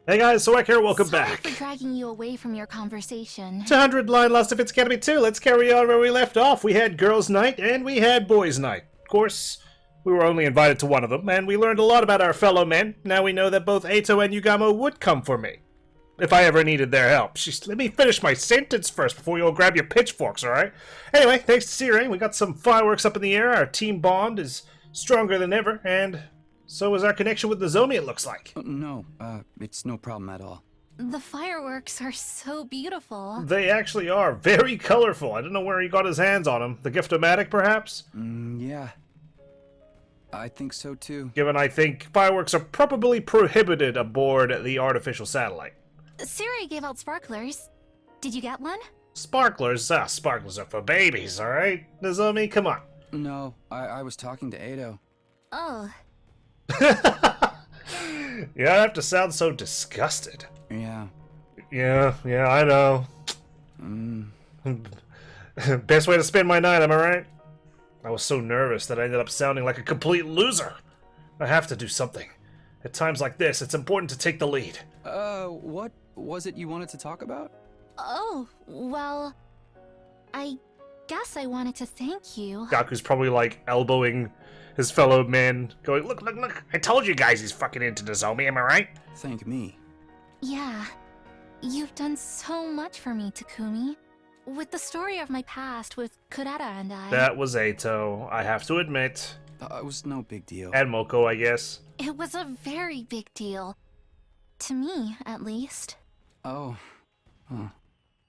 Hey guys, Swag here, welcome Sorry back. for dragging you away from your conversation. 200 line Lost Defense Academy 2, let's carry on where we left off. We had Girls' Night and we had Boys' Night. Of course, we were only invited to one of them, and we learned a lot about our fellow men. Now we know that both Eito and Yugamo would come for me, if I ever needed their help. Let me finish my sentence first before you all grab your pitchforks, alright? Anyway, thanks to Sirei, we got some fireworks up in the air, our team bond is stronger than ever, and so is our connection with Nozomi, it looks like. No, it's no problem at all. The fireworks are so beautiful. They actually are very colorful. I don't know where he got his hands on them. The Gift-O-Matic, perhaps? Yeah. I think so too. Given I think fireworks are probably prohibited aboard the artificial satellite. Siri gave out sparklers. Did you get one? Sparklers? Sparklers are for babies, alright? Nozomi, come on. No, I was talking to Eito. Oh, You don't have to sound so disgusted. Yeah. Yeah, I know. Best way to spend my night, am I right? I was so nervous that I ended up sounding like a complete loser. I have to do something. At times like this, it's important to take the lead. What was it you wanted to talk about? well, I guess I wanted to thank you. Gaku's probably like elbowing his fellow men, going, look, I told you guys he's fucking into Nozomi, am I right? Thank me. Yeah, you've done so much for me, Takumi. With the story of my past with Kurata and I. That was Eito, I have to admit. It was no big deal. And Moko, I guess. It was a very big deal. To me, at least. Oh. Huh.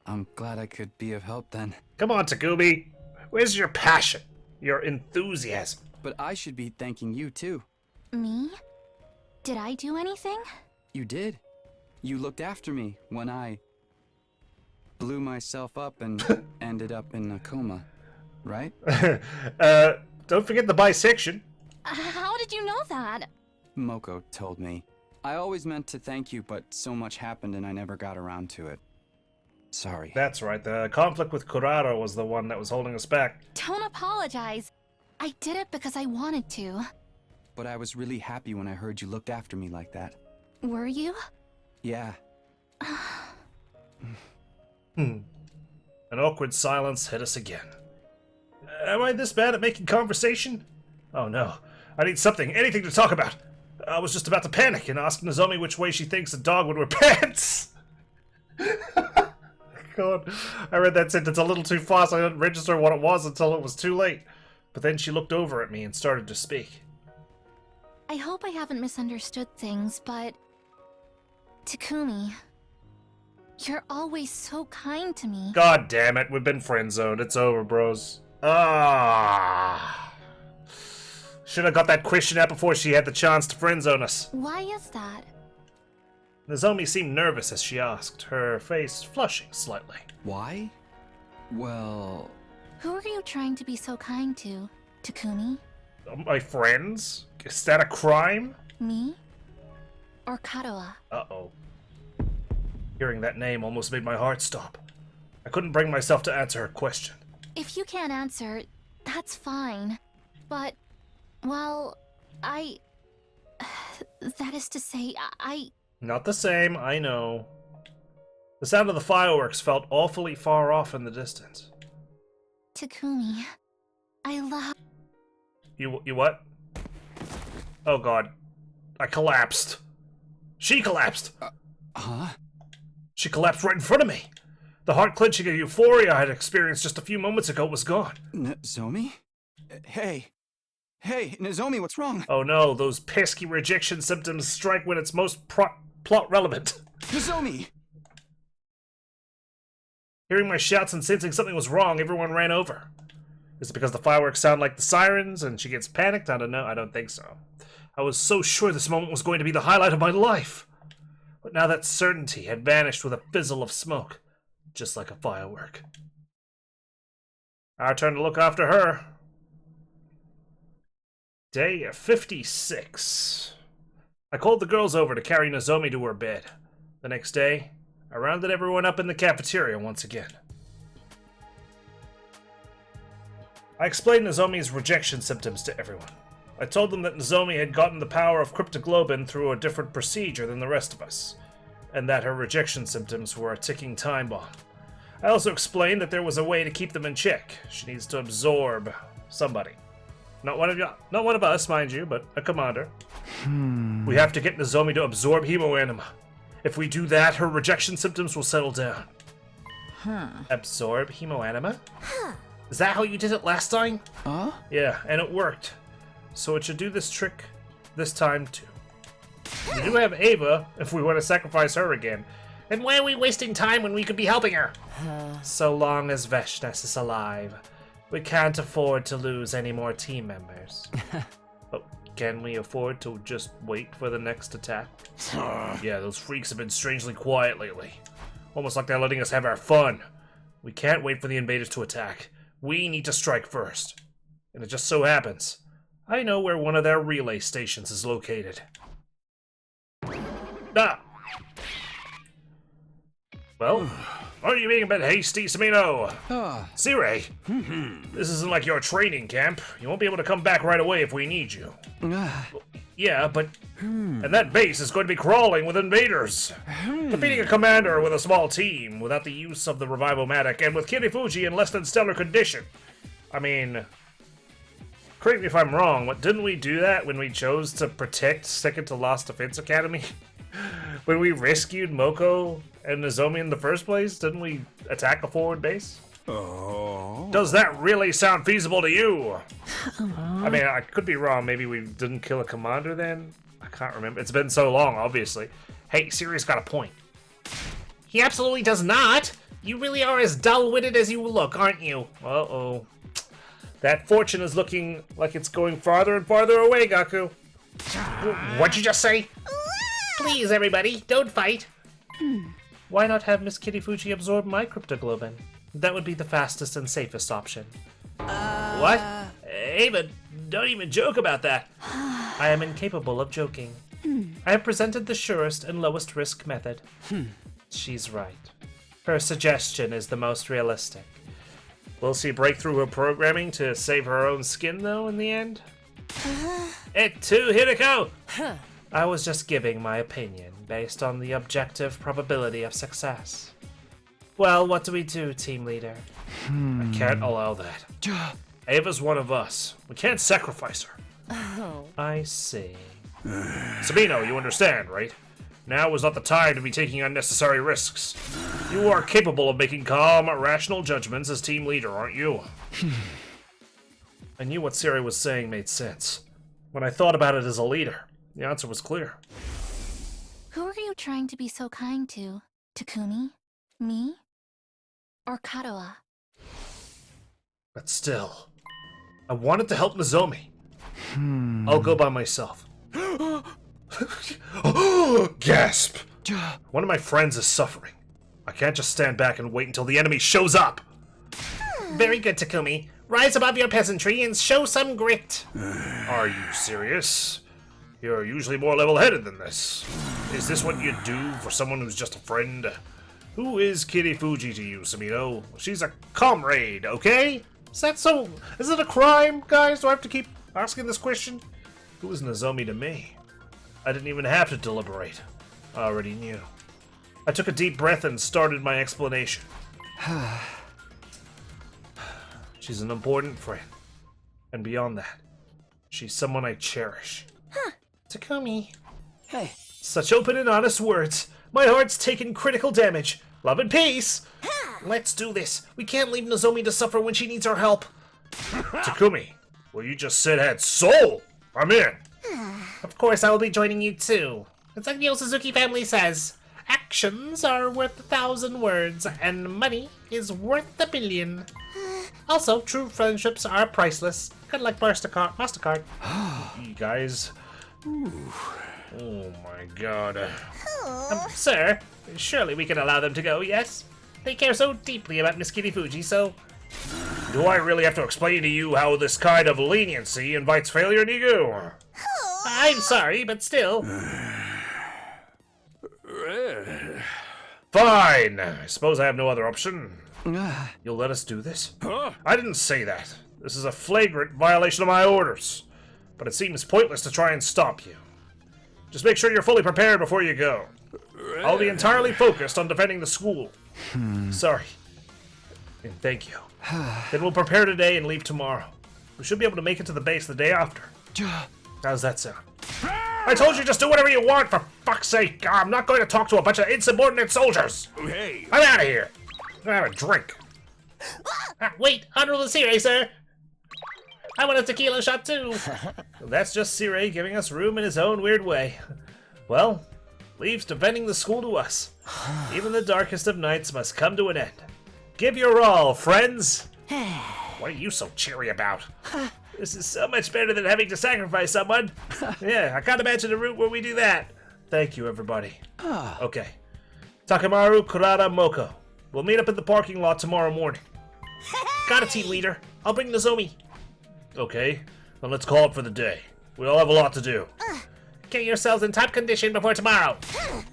I'm glad I could be of help then. Come on, Takumi. Where's your passion? Your enthusiasm? But I should be thanking you too. Me? Did I do anything? You did. You looked after me when I blew myself up and ended up in a coma, right? Don't forget the bisection. How did you know that? Moko told me. I always meant to thank you, but so much happened and I never got around to it. Sorry. That's right, the conflict with Kurata was the one that was holding us back. Don't apologize. I did it because I wanted to. But I was really happy when I heard you looked after me like that. Were you? Yeah. An awkward silence hit us again. Am I this bad at making conversation? Oh no. I need something, anything to talk about. I was just about to panic and ask Nozomi which way she thinks a dog would wear pants. God, I read that sentence a little too fast. I didn't register what it was until it was too late. But then she looked over at me and started to speak. I hope I haven't misunderstood things, but... Takumi... You're always so kind to me. God damn it, we've been friend-zoned. It's over, bros. Should have got that question out before she had the chance to friend-zone us. Why is that? Nozomi seemed nervous as she asked, her face flushing slightly. Why? Well... Who are you trying to be so kind to, Takumi? My friends? Is that a crime? Me? Or Kadoa? Uh-oh. Hearing that name almost made my heart stop. I couldn't bring myself to answer her question. If you can't answer, that's fine. But, well, that is to say, Not the same, I know. The sound of the fireworks felt awfully far off in the distance. Takumi, I love... You what? Oh god. I collapsed. She collapsed! Huh? She collapsed right in front of me! The heart-clenching euphoria I had experienced just a few moments ago was gone. Nozomi? Hey, Nozomi, what's wrong? Oh no, those pesky rejection symptoms strike when it's most plot relevant. Nozomi! Hearing my shouts and sensing something was wrong, everyone ran over. Is it because the fireworks sound like the sirens and she gets panicked? I don't know, I don't think so. I was so sure this moment was going to be the highlight of my life. But now that certainty had vanished with a fizzle of smoke, just like a firework. Our turn to look after her. Day 56. I called the girls over to carry Nozomi to her bed. The next day, I rounded everyone up in the cafeteria once again. I explained Nozomi's rejection symptoms to everyone. I told them that Nozomi had gotten the power of Cryptoglobin through a different procedure than the rest of us. and that her rejection symptoms were a ticking time bomb. I also explained that there was a way to keep them in check. She needs to absorb somebody. Not one of us, mind you, but a commander. We have to get Nozomi to absorb Hemoanima. If we do that, her rejection symptoms will settle down. Absorb Hemoanima? Is that how you did it last time? Yeah, and it worked. So it should do this trick this time too. We do have Ava if we want to sacrifice her again. And why are we wasting time when we could be helping her? So long as Veshnes is alive, we can't afford to lose any more team members. But can we afford to just wait for the next attack? Yeah, those freaks have been strangely quiet lately. Almost like they're letting us have our fun. We can't wait for the invaders to attack. We need to strike first. And it just so happens, I know where one of their relay stations is located. Ah! Well, aren't you being a bit hasty, Samino? Sire, this isn't like your training camp. You won't be able to come back right away if we need you. Yeah, but... And that base is going to be crawling with invaders. Defeating a commander with a small team, without the use of the Revival-Matic, and with Kirifuji in less than stellar condition. I mean... Correct me if I'm wrong, but didn't we do that when we chose to protect Second to Lost Defense Academy? When we rescued Moko and Nozomi in the first place, didn't we attack a forward base? Does that really sound feasible to you? I mean, I could be wrong. Maybe we didn't kill a commander then? I can't remember. It's been so long, obviously. Hey, Sirius got a point. He absolutely does not! You really are as dull-witted as you look, aren't you? Uh-oh. That fortune is looking like it's going farther and farther away, Gaku. What'd you just say? Please, everybody, don't fight. Why not have Miss Kirifuji absorb my cryptoglobin? That would be the fastest and safest option. What? Ava, don't even joke about that. I am incapable of joking. I have presented the surest and lowest risk method. She's right. Her suggestion is the most realistic. Will she break through her programming to save her own skin, though, in the end? Et tu, Hiriko! I was just giving my opinion, based on the objective probability of success. Well, what do we do, team leader? I can't allow that. Ava's one of us. We can't sacrifice her. I see. Sabino, you understand, right? Now is not the time to be taking unnecessary risks. You are capable of making calm, rational judgments as team leader, aren't you? I knew what Siri was saying made sense. When I thought about it as a leader, the answer was clear. Who are you trying to be so kind to? Takumi? Me? Or Kadoa? But still, I wanted to help Nozomi. I'll go by myself. Gasp! One of my friends is suffering. I can't just stand back and wait until the enemy shows up. Very good, Takumi. Rise above your peasantry and show some grit. Are you serious? You're usually more level-headed than this. Is this what you'd do for someone who's just a friend? Who is Kirifuji to you, Samino? She's a comrade, okay? Is that so? Is it a crime, guys? Do I have to keep asking this question? Who is Nozomi to me? I didn't even have to deliberate. I already knew. I took a deep breath and started my explanation. She's an important friend. And beyond that, she's someone I cherish. Takumi. Hey. Such open and honest words. My heart's taken critical damage. Love and peace. Let's do this. We can't leave Nozomi to suffer when she needs our help. Takumi, well, you just said had soul. I'm in. Of course, I will be joining you too. It's like the Osuzuki family says, actions are worth 1,000 words, and money is worth 1,000,000,000. Also, true friendships are priceless, kind of like MasterCard. You guys. Oh my god. Sir, surely we can allow them to go, yes? They care so deeply about Miss Kirifuji, so... Do I really have to explain to you how this kind of leniency invites failure, Nigu? I'm sorry, but still... Fine! I suppose I have no other option. You'll let us do this? I didn't say that. This is a flagrant violation of my orders. But it seems pointless to try and stop you. Just make sure you're fully prepared before you go. I'll be entirely focused on defending the school. Sorry. And thank you. Then we'll prepare today and leave tomorrow. We should be able to make it to the base the day after. How's that sound? I told you just do whatever you want, for fuck's sake! I'm not going to talk to a bunch of insubordinate soldiers! Hey! I'm out of here! I'm gonna have a drink. Wait, Honorable Sirei, sir! I want a tequila shot too! That's just Sirei giving us room in his own weird way. Well, leaves defending the school to us. Even the darkest of nights must come to an end. Give your all, friends! What are you so cheery about? This is so much better than having to sacrifice someone. Yeah, I can't imagine a route where we do that. Thank you, everybody. Okay. Takemaru, Kurata, Moko. We'll meet up in the parking lot tomorrow morning. Got it, team leader. I'll bring Nozomi. Okay, then let's call it for the day. We all have a lot to do. Get yourselves in top condition before tomorrow.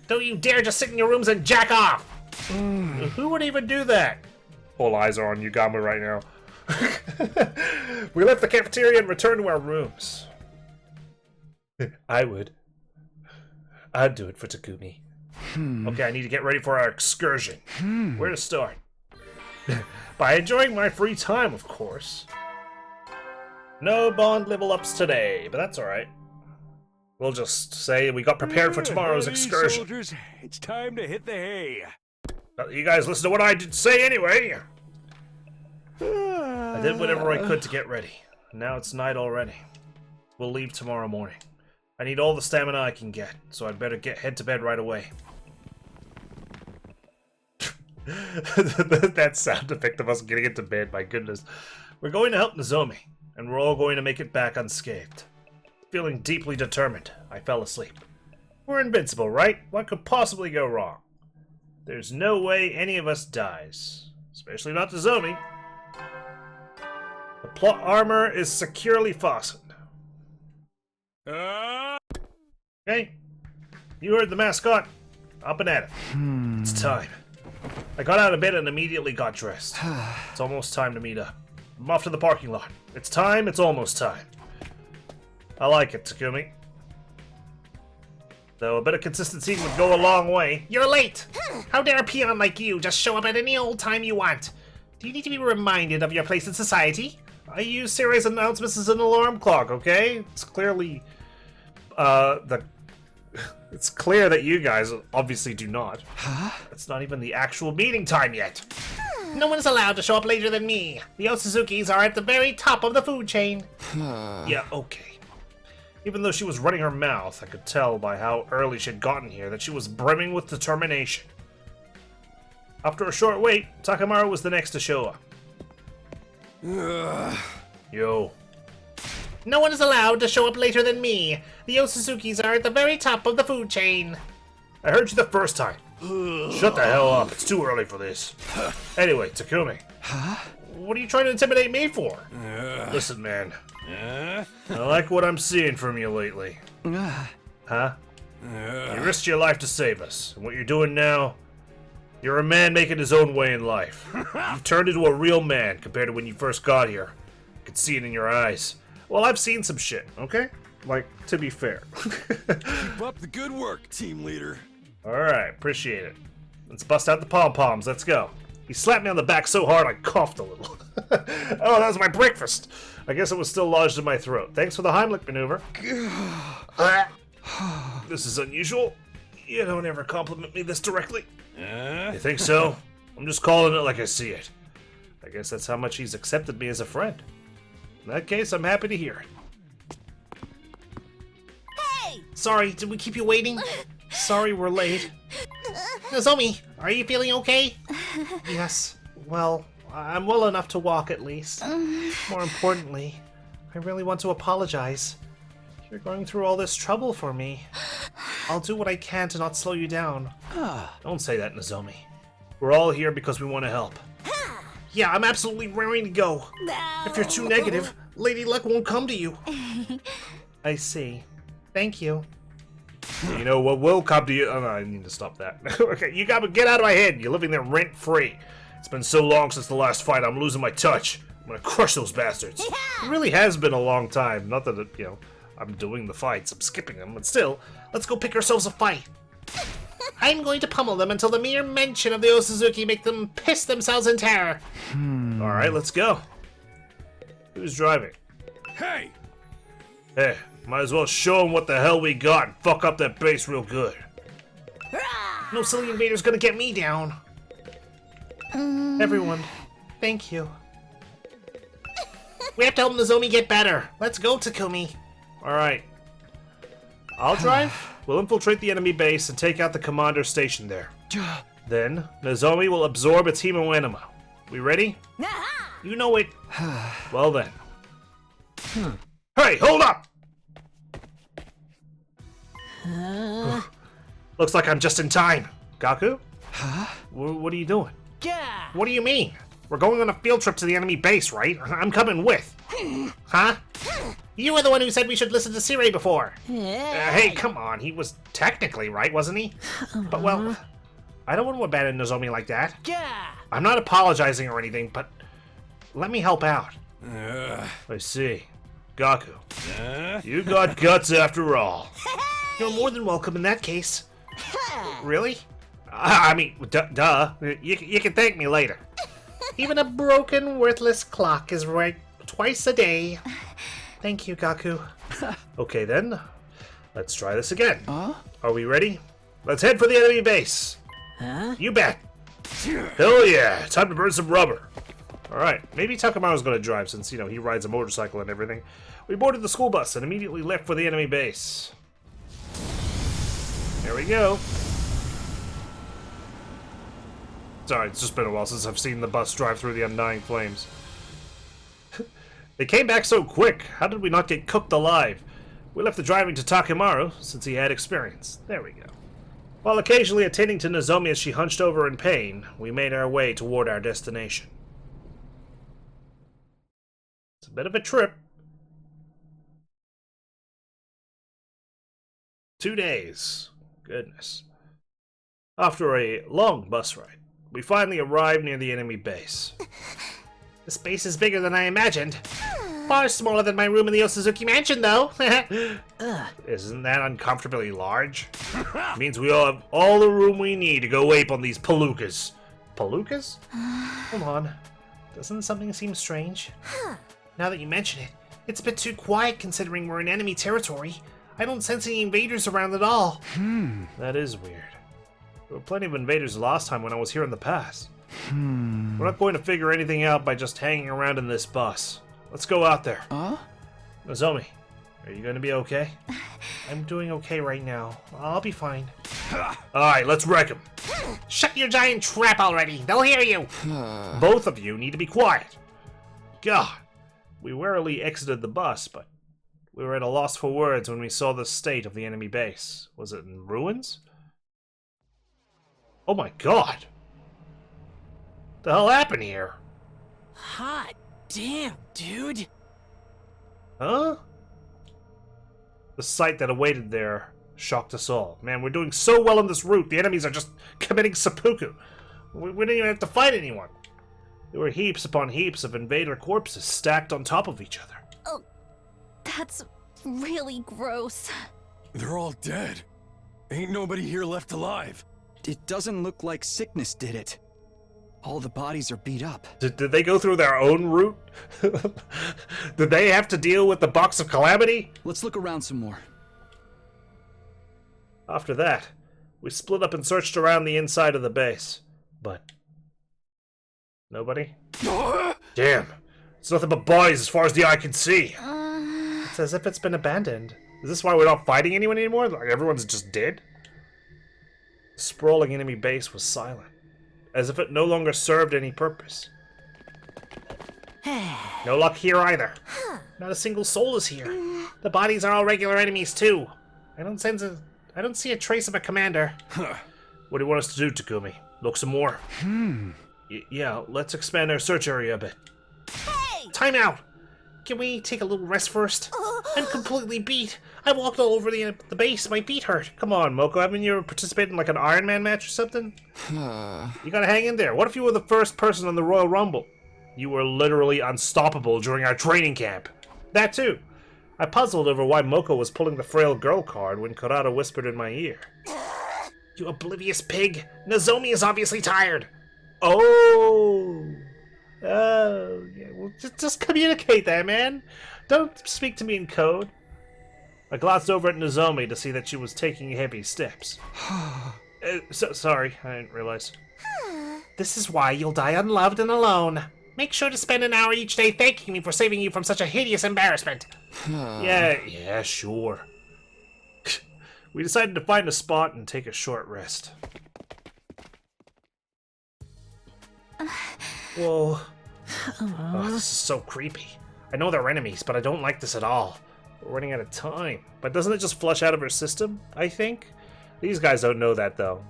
Don't you dare just sit in your rooms and jack off. Who would even do that? All eyes are on Yugamo right now. We left the cafeteria and returned to our rooms. I would. I'd do it for Takumi. Okay, I need to get ready for our excursion. Where to start? By enjoying my free time, of course. No bond level ups today, but that's alright. We'll just say we got prepared for tomorrow's Hey, excursion. soldiers, it's time to hit the hay. You guys listen to what I did say anyway. I did whatever I could to get ready. Now it's night already. We'll leave tomorrow morning. I need all the stamina I can get, so I'd better head to bed right away. That sound effect of us getting into bed, my goodness. We're going to help Nozomi, and we're all going to make it back unscathed. Feeling deeply determined, I fell asleep. We're invincible, right? What could possibly go wrong? There's no way any of us dies. Especially not Nozomi. The plot armor is securely fastened. Hey, you heard the mascot. Up and at it. It's time. I got out of bed and immediately got dressed. It's almost time to meet up. I'm off to the parking lot. It's time, it's almost time. I like it, Takumi. Though a bit of consistency would go a long way. You're late! How dare a peon like you just show up at any old time you want? Do you need to be reminded of your place in society? I use Sirei's announcements as an alarm clock, okay? It's clearly, it's clear that you guys obviously do not. It's not even the actual meeting time yet. No one's allowed to show up later than me. The Otsuzukis are at the very top of the food chain. Yeah, okay. Even though she was running her mouth, I could tell by how early she had gotten here that she was brimming with determination. After a short wait, Takemaru was the next to show up. Yo. No one is allowed to show up later than me. The Otsuzukis are at the very top of the food chain. I heard you the first time. Shut the hell up. It's too early for this. Anyway, Takumi. What are you trying to intimidate me for? Listen, man. I like what I'm seeing from you lately. Huh? You risked your life to save us. And what you're doing now, you're a man making his own way in life. You've turned into a real man compared to when you first got here. I could see it in your eyes. Well, I've seen some shit, okay? Like, to be fair. Keep up the good work, team leader. Alright, appreciate it. Let's bust out the pom-poms, let's go. He slapped me on the back so hard I coughed a little. Oh, that was my breakfast. I guess it was still lodged in my throat. Thanks for the Heimlich maneuver. This is unusual. You don't ever compliment me this directly. You think so? I'm just calling it like I see it. I guess that's how much he's accepted me as a friend. In that case, I'm happy to hear it. Hey! Sorry, did we keep you waiting? Sorry we're late. Nozomi, are you feeling okay? Yes. Well, I'm well enough to walk at least. More importantly, I really want to apologize. You're going through all this trouble for me. I'll do what I can to not slow you down. Don't say that, Nozomi. We're all here because we want to help. Yeah, I'm absolutely raring to go. If you're too negative, Lady Luck won't come to you. I see. Thank you. You know what will come to you? Oh, no, I need to stop that. Okay, you gotta get out of my head. You're living there rent-free. It's been so long since the last fight, I'm losing my touch. I'm gonna crush those bastards. It really has been a long time. Not that, I'm doing the fights. I'm skipping them. But still, let's go pick ourselves a fight. I'm going to pummel them until the mere mention of the Osazuki make them piss themselves in terror. Alright, let's go. Who's driving? Hey! Hey, might as well show them what the hell we got and fuck up that base real good. No silly invader's gonna get me down. Everyone, thank you. We have to help Nozomi get better. Let's go, Takumi. Alright. I'll drive. We'll infiltrate the enemy base and take out the commander stationed there. Then, Nozomi will absorb its Himo Anima. We ready? You know it. Well then. Hey, hold up! Looks like I'm just in time. Gaku? What are you doing? What do you mean? We're going on a field trip to the enemy base, right? I'm coming with. Huh? You were the one who said we should listen to Sirei before. Hey, come on. He was technically right, wasn't he? But, well, I don't want to abandon Nozomi like that. I'm not apologizing or anything, but let me help out. I see. Gaku, you got guts after all. You're more than welcome in that case. Really? I mean, duh. You can thank me later. Even a broken, worthless clock is right twice a day. Thank you, Gaku. Okay then, let's try this again. Are we ready? Let's head for the enemy base. You bet. Hell yeah, time to burn some rubber. Alright, maybe Takamaru's gonna drive since, you know, he rides a motorcycle and everything. We boarded the school bus and immediately left for the enemy base. Here we go. Sorry, it's just been a while since I've seen the bus drive through the undying flames. They came back so quick. How did we not get cooked alive? We left the driving to Takamaru, since he had experience. There we go. While occasionally attending to Nozomi as she hunched over in pain, we made our way toward our destination. It's a bit of a trip. 2 days. Goodness. After a long bus ride, we finally arrived near the enemy base. This base is bigger than I imagined. Far smaller than my room in the Osazuki mansion, though. Isn't that uncomfortably large? Means we all have all the room we need to go ape on these palookas. Palookas? Hold on. Doesn't something seem strange? Now that you mention it, it's a bit too quiet considering we're in enemy territory. I don't sense any invaders around at all. That is weird. There were plenty of invaders last time when I was here in the past. We're not going to figure anything out by just hanging around in this bus. Let's go out there. Nozomi, are you going to be okay? I'm doing okay right now. I'll be fine. Alright, let's wreck him. Shut your giant trap already. They'll hear you. Both of you need to be quiet. God, we warily exited the bus, but we were at a loss for words when we saw the state of the enemy base. Was it in ruins? Oh my god. What the hell happened here? Hot damn, dude. Huh? The sight that awaited there shocked us all. Man, we're doing so well on this route, the enemies are just committing seppuku. We didn't even have to fight anyone. There were heaps upon heaps of invader corpses stacked on top of each other. Oh, that's really gross. They're all dead. Ain't nobody here left alive. It doesn't look like sickness did it. All the bodies are beat up. Did they go through their own route? Did they have to deal with the Box of Calamity? Let's look around some more. After that, we split up and searched around the inside of the base. But nobody? Damn. It's nothing but bodies as far as the eye can see. It's as if it's been abandoned. Is this why we're not fighting anyone anymore? Like everyone's just dead? The sprawling enemy base was silent, as if it no longer served any purpose. No luck here either. Not a single soul is here. The bodies are all regular enemies too. I don't see a trace of a commander. What do you want us to do, Takumi? Look some more. Yeah, let's expand our search area a bit. Hey! Time out! Can we take a little rest first? I'm completely beat. I walked all over the base. My feet hurt. Come on, Moko. Haven't you participated in like an Iron Man match or something? You gotta hang in there. What if you were the first person on the Royal Rumble? You were literally unstoppable during our training camp. That too. I puzzled over why Moko was pulling the frail girl card when Kurata whispered in my ear. You oblivious pig! Nozomi is obviously tired! Oh! Oh, yeah. Well, just communicate that, man! Don't speak to me in code. I glanced over at Nozomi to see that she was taking heavy steps. Sorry, I didn't realize. This is why you'll die unloved and alone. Make sure to spend an hour each day thanking me for saving you from such a hideous embarrassment. Yeah, sure. We decided to find a spot and take a short rest. Whoa. Oh, this is so creepy. I know they're enemies, but I don't like this at all. We're running out of time. But doesn't it just flush out of her system, I think? These guys don't know that, though.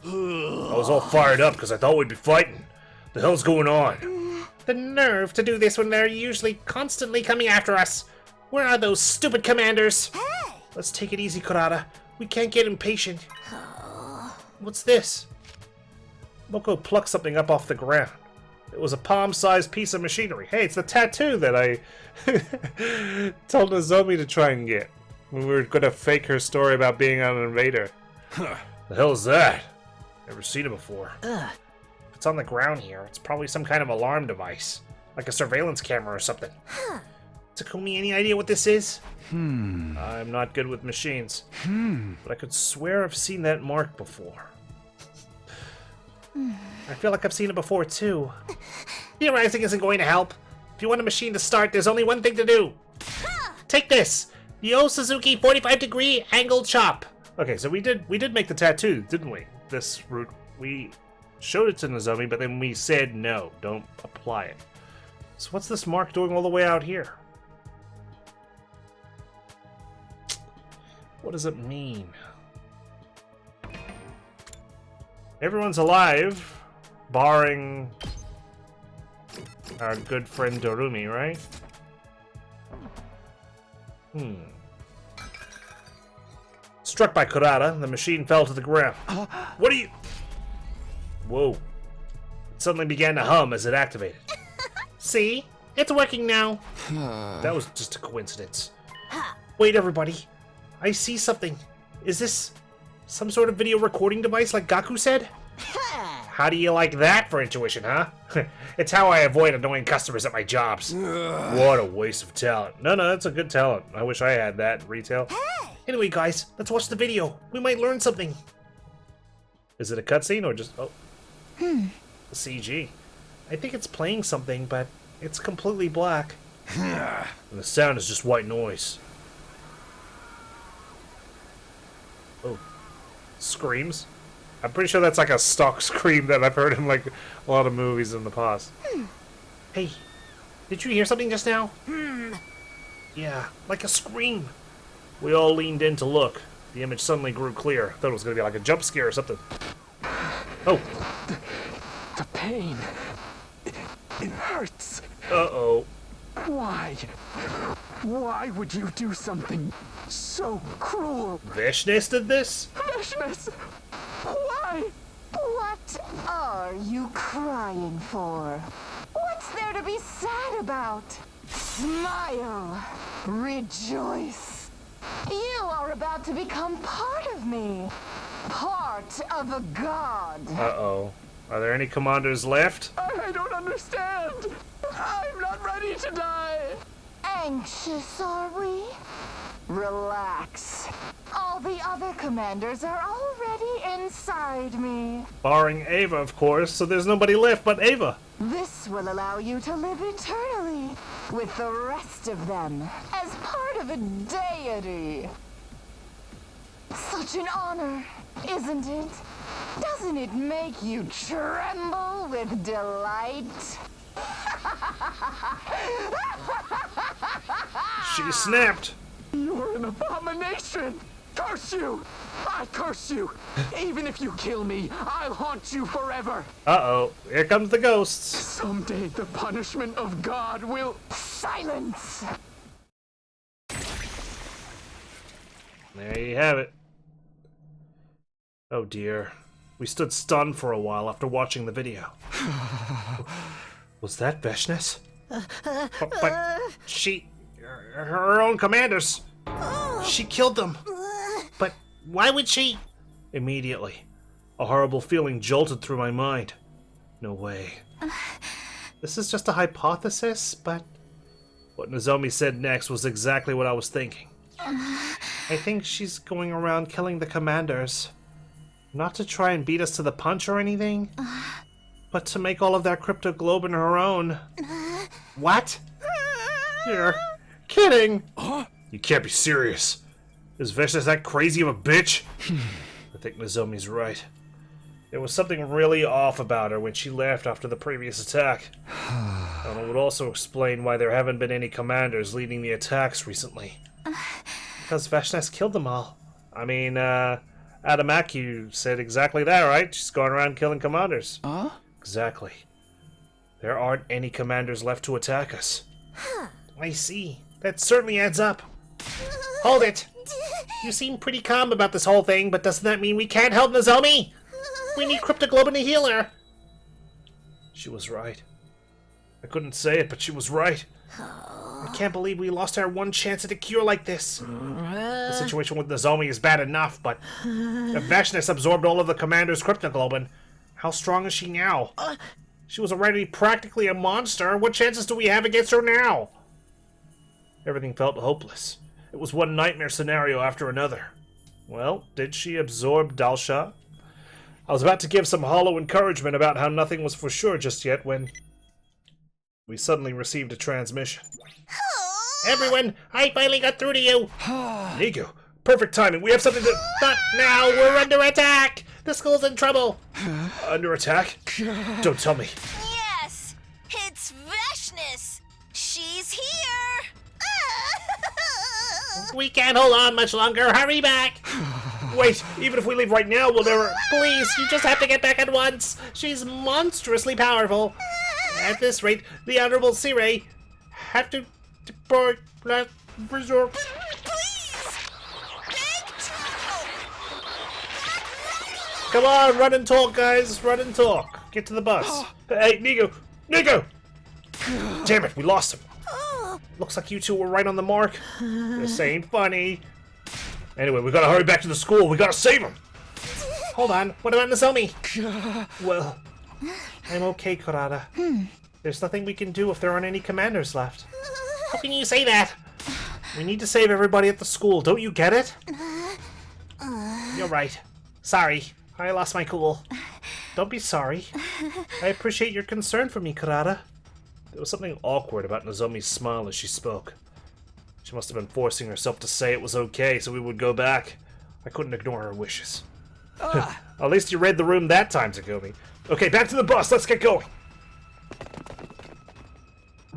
I was all fired up because I thought we'd be fighting. The hell's going on? The nerve to do this when they're usually constantly coming after us. Where are those stupid commanders? Let's take it easy, Kurata. We can't get impatient. What's this? Moko plucked something up off the ground. It was a palm-sized piece of machinery. Hey, it's the tattoo that I told Nozomi to try and get when we were going to fake her story about being an invader. The hell's that? Never seen it before. If it's on the ground here, it's probably some kind of alarm device. Like a surveillance camera or something. Takumi, any idea what this is? I'm not good with machines. But I could swear I've seen that mark before. I feel like I've seen it before, too. Theorizing isn't going to help. If you want a machine to start, there's only one thing to do. Take this! The Yo Suzuki 45-degree angled chop. Okay, so we did make the tattoo, didn't we? This route, we showed it to Nozomi, but then we said no, don't apply it. So what's this mark doing all the way out here? What does it mean? Everyone's alive, barring our good friend Dorumi, right? Struck by Kurata, the machine fell to the ground. What are you... Whoa. It suddenly began to hum as it activated. See? It's working now. That was just a coincidence. Wait, everybody. I see something. Is this some sort of video recording device like Gaku said? How do you like that for intuition, huh? It's how I avoid annoying customers at my jobs. What a waste of talent. No, that's a good talent. I wish I had that in retail. Anyway, guys, let's watch the video. We might learn something. Is it a cutscene or just... Oh. A CG. I think it's playing something, but it's completely black. And the sound is just white noise. Oh. Screams? I'm pretty sure that's like a stock scream that I've heard in like a lot of movies in the past. Hey, did you hear something just now? Yeah, like a scream. We all leaned in to look. The image suddenly grew clear. Thought it was gonna be like a jump scare or something. Oh. The pain. It hurts. Uh-oh. Why? Why would you do something so cruel? Vishnes did this? Vishnes! Why? What are you crying for? What's there to be sad about? Smile. Rejoice. You are about to become part of me. Part of a god. Uh-oh. Are there any commanders left? I don't understand. I'm not ready to die. Anxious, are we? Relax. All the other commanders are already inside me. Barring Ava, of course, so there's nobody left but Ava. This will allow you to live eternally with the rest of them as part of a deity. Such an honor, isn't it? Doesn't it make you tremble with delight? She snapped. You're an abomination! Curse you! I curse you! Even if you kill me, I'll haunt you forever! Uh-oh. Here comes the ghosts. Someday the punishment of God will... Silence! There you have it. Oh dear. We stood stunned for a while after watching the video. Was that Vishnes? But she... her own commanders. She killed them. But why would she... Immediately, a horrible feeling jolted through my mind. No way. This is just a hypothesis, but what Nozomi said next was exactly what I was thinking. I think she's going around killing the commanders. Not to try and beat us to the punch or anything, but to make all of their cryptoglobin her own. What? You're kidding! You can't be serious. Is Veshna's that crazy of a bitch? I think Nozomi's right. There was something really off about her when she left after the previous attack. And it would also explain why there haven't been any commanders leading the attacks recently. Because Veshna's killed them all. I mean, Adamaku said exactly that, right? She's going around killing commanders. Exactly. There aren't any commanders left to attack us. I see. That certainly adds up. Hold it! You seem pretty calm about this whole thing, but doesn't that mean we can't help Nozomi? We need cryptoglobin to heal her. She was right. I couldn't say it, but she was right. I can't believe we lost our one chance at a cure like this. The situation with Nozomi is bad enough, but if Vashnis absorbed all of the commander's cryptoglobin, how strong is she now? She was already practically a monster. What chances do we have against her now? Everything felt hopeless. It was one nightmare scenario after another. Well, did she absorb Dalsha? I was about to give some hollow encouragement about how nothing was for sure just yet when we suddenly received a transmission. Everyone, I finally got through to you. Nigu, perfect timing. We have something to... Not now, we're under attack. The school's in trouble. Under attack? Don't tell me. Yes, it's Vashnis. She's here. We can't hold on much longer. Hurry back. Wait, even if we leave right now, we'll never... Please, you just have to get back at once. She's monstrously powerful. At this rate, the Honorable Sirei have to deploy last resort. Please, beg to. Come on, run and talk, guys. Run and talk. Get to the bus. Hey, Nigu. Nigu! Damn it, we lost him. Looks like you two were right on the mark. This ain't funny. Anyway, we gotta hurry back to the school. We gotta save him. Hold on. What about Nozomi? Well, I'm okay, Kurata. There's nothing we can do if there aren't any commanders left. How can you say that? We need to save everybody at the school. Don't you get it? You're right. Sorry. I lost my cool. Don't be sorry. I appreciate your concern for me, Kurata. There was something awkward about Nozomi's smile as she spoke. She must have been forcing herself to say it was okay so we would go back. I couldn't ignore her wishes. At least you read the room that time, Takumi. Okay, back to the bus. Let's get going.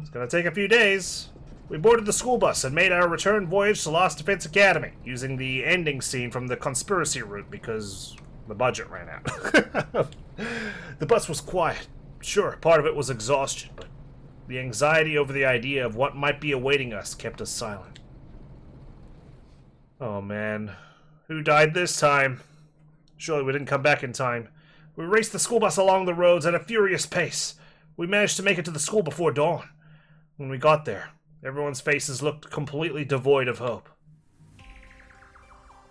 It's gonna take a few days. We boarded the school bus and made our return voyage to Lost Defense Academy, using the ending scene from the conspiracy route because the budget ran out. The bus was quiet. Sure, part of it was exhaustion, but the anxiety over the idea of what might be awaiting us kept us silent. Oh man, who died this time? Surely we didn't come back in time. We raced the school bus along the roads at a furious pace. We managed to make it to the school before dawn. When we got there, everyone's faces looked completely devoid of hope.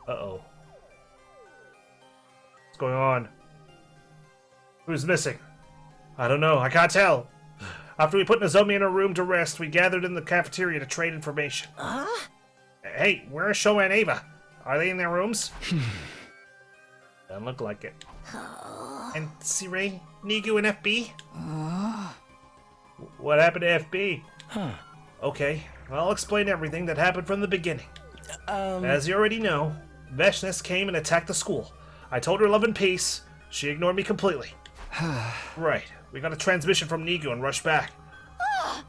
Uh-oh. What's going on? Who's missing? I don't know, I can't tell. After we put Nozomi in her room to rest, we gathered in the cafeteria to trade information. Hey, where are Showa and Ava? Are they in their rooms? Doesn't look like it. And Sirei, Nigu, and FB? What happened to FB? Okay, I'll explain everything that happened from the beginning. As you already know, Veshnis came and attacked the school. I told her love and peace. She ignored me completely. Right. We got a transmission from Nigu and rushed back.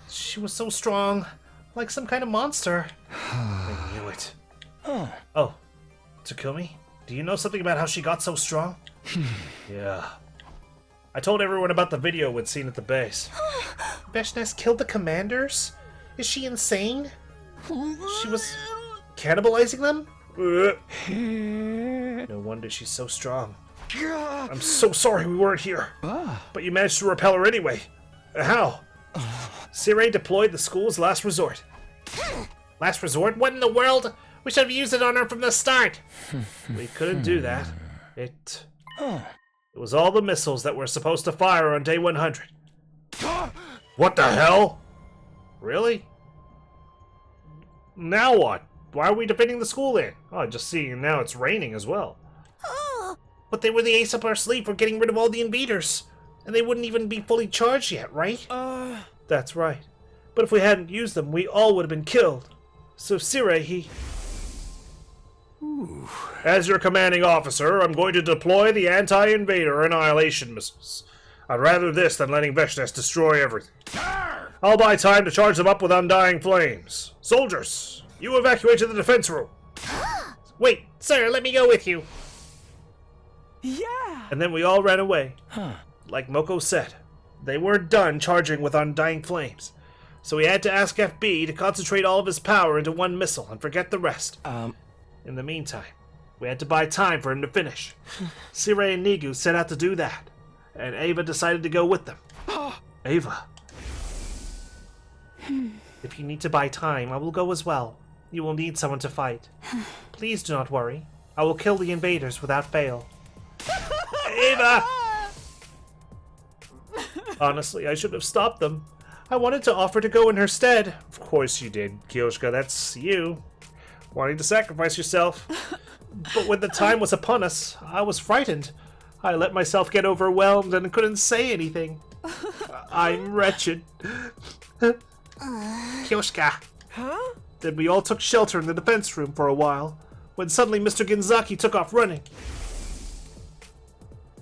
She was so strong, like some kind of monster. I knew it. Oh, Takumi, do you know something about how she got so strong? Yeah. I told everyone about the video we'd seen at the base. Veshnis killed the commanders? Is she insane? She was cannibalizing them? No wonder she's so strong. I'm so sorry we weren't here. But you managed to repel her anyway. How? Sirei deployed the school's last resort. Last resort? What in the world? We should have used it on her from the start. We couldn't do that. It was all the missiles that were supposed to fire on day 100. What the hell? Really? Now what? Why are we defending the school then? Oh, just seeing now it's raining as well. But they were the ace up our sleeve for getting rid of all the invaders. And they wouldn't even be fully charged yet, right? That's right. But if we hadn't used them, we all would have been killed. So Sire, he... As your commanding officer, I'm going to deploy the anti-invader annihilation missiles. I'd rather this than letting Veshnes destroy everything. I'll buy time to charge them up with undying flames. Soldiers, you evacuate to the defense room. Wait, sir, let me go with you. Yeah! And then we all ran away. Like Moko said, they weren't done charging with undying flames. So we had to ask FB to concentrate all of his power into one missile and forget the rest. In the meantime, we had to buy time for him to finish. Sire and Nigu set out to do that, and Ava decided to go with them. Ava. If you need to buy time, I will go as well. You will need someone to fight. Please do not worry. I will kill the invaders without fail. Ava! Honestly, I should have stopped them. I wanted to offer to go in her stead. Of course you did, Kyoshka. That's you. Wanting to sacrifice yourself. But when the time was upon us, I was frightened. I let myself get overwhelmed and couldn't say anything. I'm wretched. Kyoshka. Huh? Then we all took shelter in the defense room for a while, when suddenly Mr. Ginzaki took off running.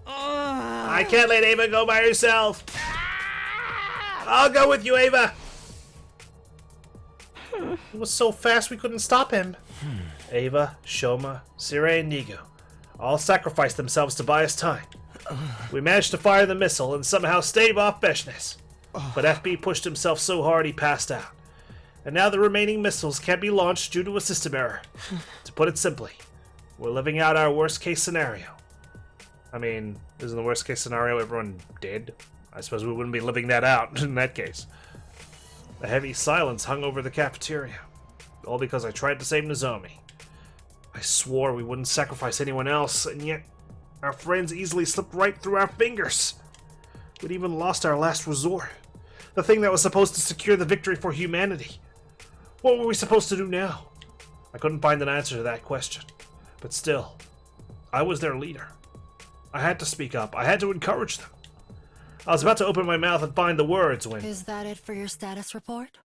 I can't let Ava go by herself. I'll go with you, Ava. He was so fast we couldn't stop him. Ava, Shoma, Sire, and Nigu all sacrificed themselves to buy us time. We managed to fire the missile and somehow stave off Veshnes. But FB pushed himself so hard he passed out. And now the remaining missiles can't be launched due to a system error. To put it simply, we're living out our worst case scenario. I mean, isn't the worst case scenario everyone dead? I suppose we wouldn't be living that out in that case. A heavy silence hung over the cafeteria, all because I tried to save Nozomi. I swore we wouldn't sacrifice anyone else, and yet our friends easily slipped right through our fingers. We'd even lost our last resort, the thing that was supposed to secure the victory for humanity. What were we supposed to do now? I couldn't find an answer to that question, but still, I was their leader. I had to speak up. I had to encourage them. I was about to open my mouth and find the words when... Is that it for your status report?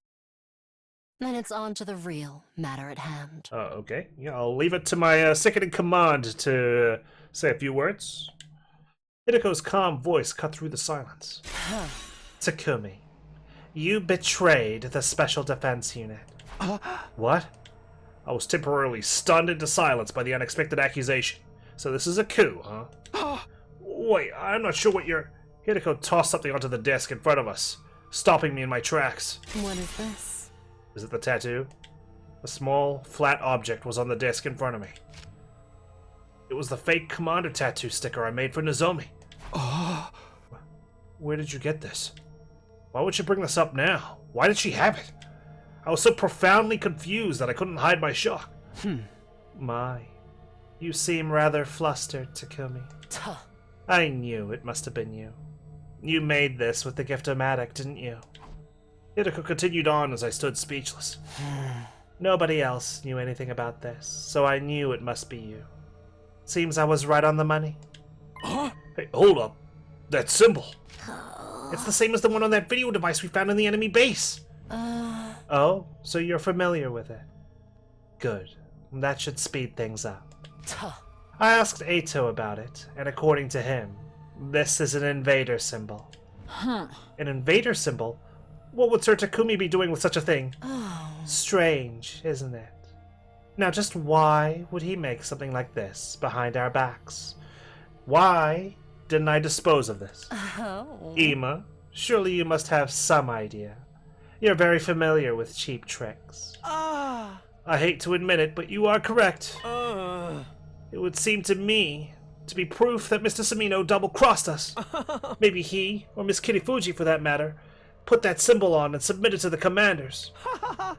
Then it's on to the real matter at hand. Okay. Yeah, I'll leave it to my second-in-command to say a few words. Hideko's calm voice cut through the silence. Takumi, you betrayed the Special Defense Unit. What? I was temporarily stunned into silence by the unexpected accusation. So this is a coup, huh? Wait, I'm not sure what you're... Hideko tossed something onto the desk in front of us, stopping me in my tracks. What is this? Is it the tattoo? A small, flat object was on the desk in front of me. It was the fake commander tattoo sticker I made for Nozomi. Where did you get this? Why would she bring this up now? Why did she have it? I was so profoundly confused that I couldn't hide my shock. My, you seem rather flustered, Takumi. I knew it must have been you. You made this with the Gift-O-Matic, didn't you? Hideko continued on as I stood speechless. Nobody else knew anything about this, so I knew it must be you. Seems I was right on the money. Hey, hold up. That symbol. It's the same as the one on that video device we found in the enemy base. Oh, so you're familiar with it. Good. That should speed things up. I asked Eito about it, and according to him, this is an invader symbol. An invader symbol? What would Sir Takumi be doing with such a thing? Strange, isn't it? Now just why would he make something like this behind our backs? Why didn't I dispose of this? Ima, surely you must have some idea. You're very familiar with cheap tricks. I hate to admit it, but you are correct. It would seem to me to be proof that Mr. Samino double-crossed us. Maybe he, or Miss Kirifuji for that matter, put that symbol on and submitted to the commanders,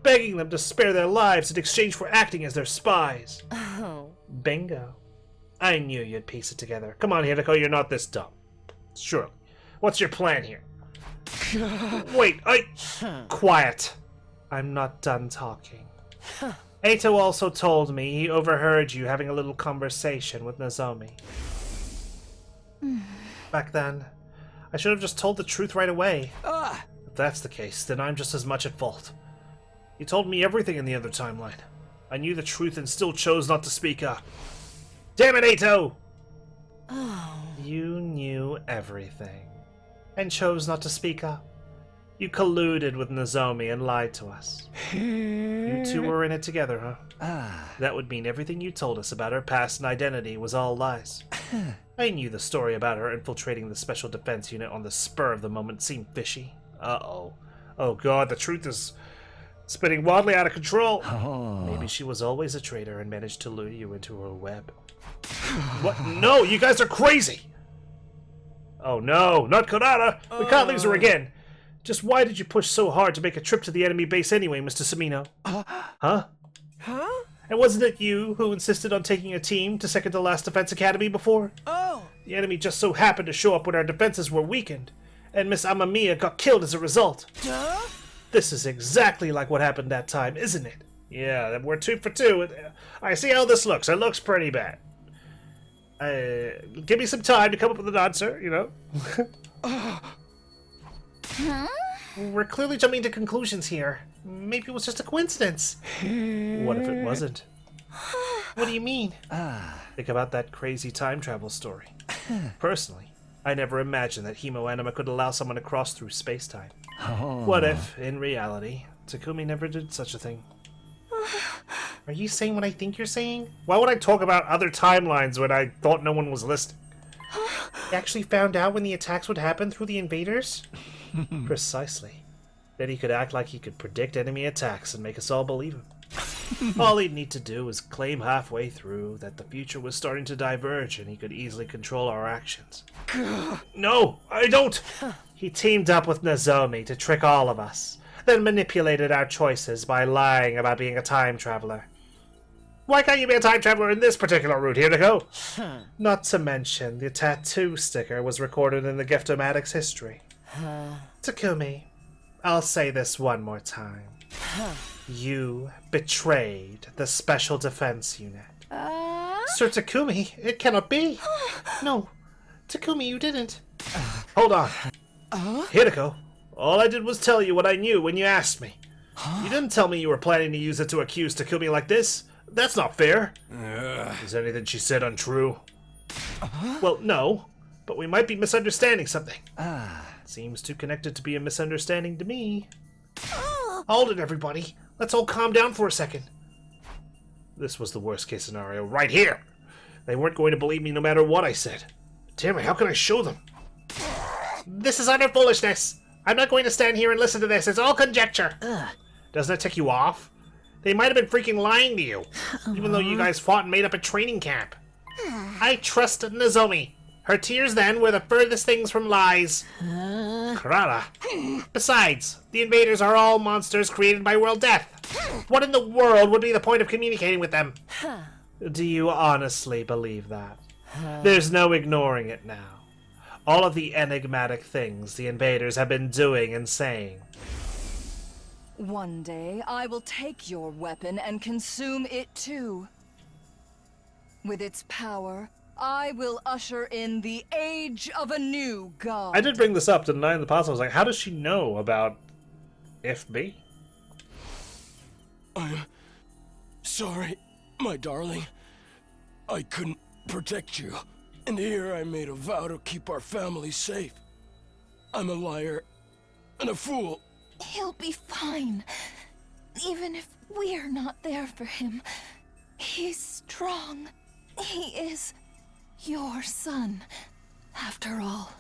begging them to spare their lives in exchange for acting as their spies. Bingo. I knew you'd piece it together. Come on, Hideko, you're not this dumb. Surely. What's your plan here? Wait, Quiet. I'm not done talking. Eito also told me he overheard you having a little conversation with Nozomi. Back then, I should have just told the truth right away. If that's the case, then I'm just as much at fault. You told me everything in the other timeline. I knew the truth and still chose not to speak up. Damn it, Eito! You knew everything and chose not to speak up. You colluded with Nozomi and lied to us. You two were in it together, huh? That would mean everything you told us about her past and identity was all lies. I knew the story about her infiltrating the Special Defense Unit on the spur of the moment seemed fishy. Uh-oh. Oh god, the truth is spinning wildly out of control. Maybe she was always a traitor and managed to lure you into her web. What? No, you guys are crazy! Oh no, not Konata! We can't lose her again! Just why did you push so hard to make a trip to the enemy base anyway, Mr. Samino? Huh? And wasn't it you who insisted on taking a team to second to last Defense Academy before? The enemy just so happened to show up when our defenses were weakened, and Miss Amamiya got killed as a result. This is exactly like what happened that time, isn't it? Yeah, we're 2 for 2. I see how this looks. It looks pretty bad. Give me some time to come up with an answer, you know? We're clearly jumping to conclusions here. Maybe it was just a coincidence. What if it wasn't? What do you mean? Think about that crazy time travel story. Personally, I never imagined that Himo Anima could allow someone to cross through space-time. What if, in reality, Takumi never did such a thing? Are you saying what I think you're saying? Why would I talk about other timelines when I thought no one was listening? He actually found out when the attacks would happen through the invaders? Precisely. Then he could act like he could predict enemy attacks and make us all believe him. All he'd need to do was claim halfway through that the future was starting to diverge and he could easily control our actions. No, I don't! He teamed up with Nozomi to trick all of us, then manipulated our choices by lying about being a time traveler. Why can't you be a time traveler in this particular route, Hideko? Not to mention, the tattoo sticker was recorded in the Giftomatic's history. Takumi, I'll say this one more time. You betrayed the Special Defense Unit. Sir Takumi, it cannot be. No, Takumi, you didn't. Hold on. Hideko, all I did was tell you what I knew when you asked me. You didn't tell me you were planning to use it to accuse Takumi like this. That's not fair. Is anything she said untrue? Well, no, but we might be misunderstanding something. Seems too connected to be a misunderstanding to me. Hold it, everybody. Let's all calm down for a second. This was the worst case scenario right here. They weren't going to believe me no matter what I said. Damn it, how can I show them? This is utter foolishness. I'm not going to stand here and listen to this. It's all conjecture. Doesn't it tick you off? They might have been freaking lying to you, even though you guys fought and made up a training camp. I trust Nozomi. Her tears then were the furthest things from lies. Karada. Besides, the invaders are all monsters created by World Death. What in the world would be the point of communicating with them? Do you honestly believe that? There's no ignoring it now. All of the enigmatic things the invaders have been doing and saying. One day, I will take your weapon and consume it too. With its power, I will usher in the age of a new god. I did bring this up, didn't I, in the past? I was like, how does she know about FB? I'm sorry, my darling. I couldn't protect you. And here I made a vow to keep our family safe. I'm a liar and a fool. He'll be fine. Even if we're not there for him. He's strong. He is your son, after all.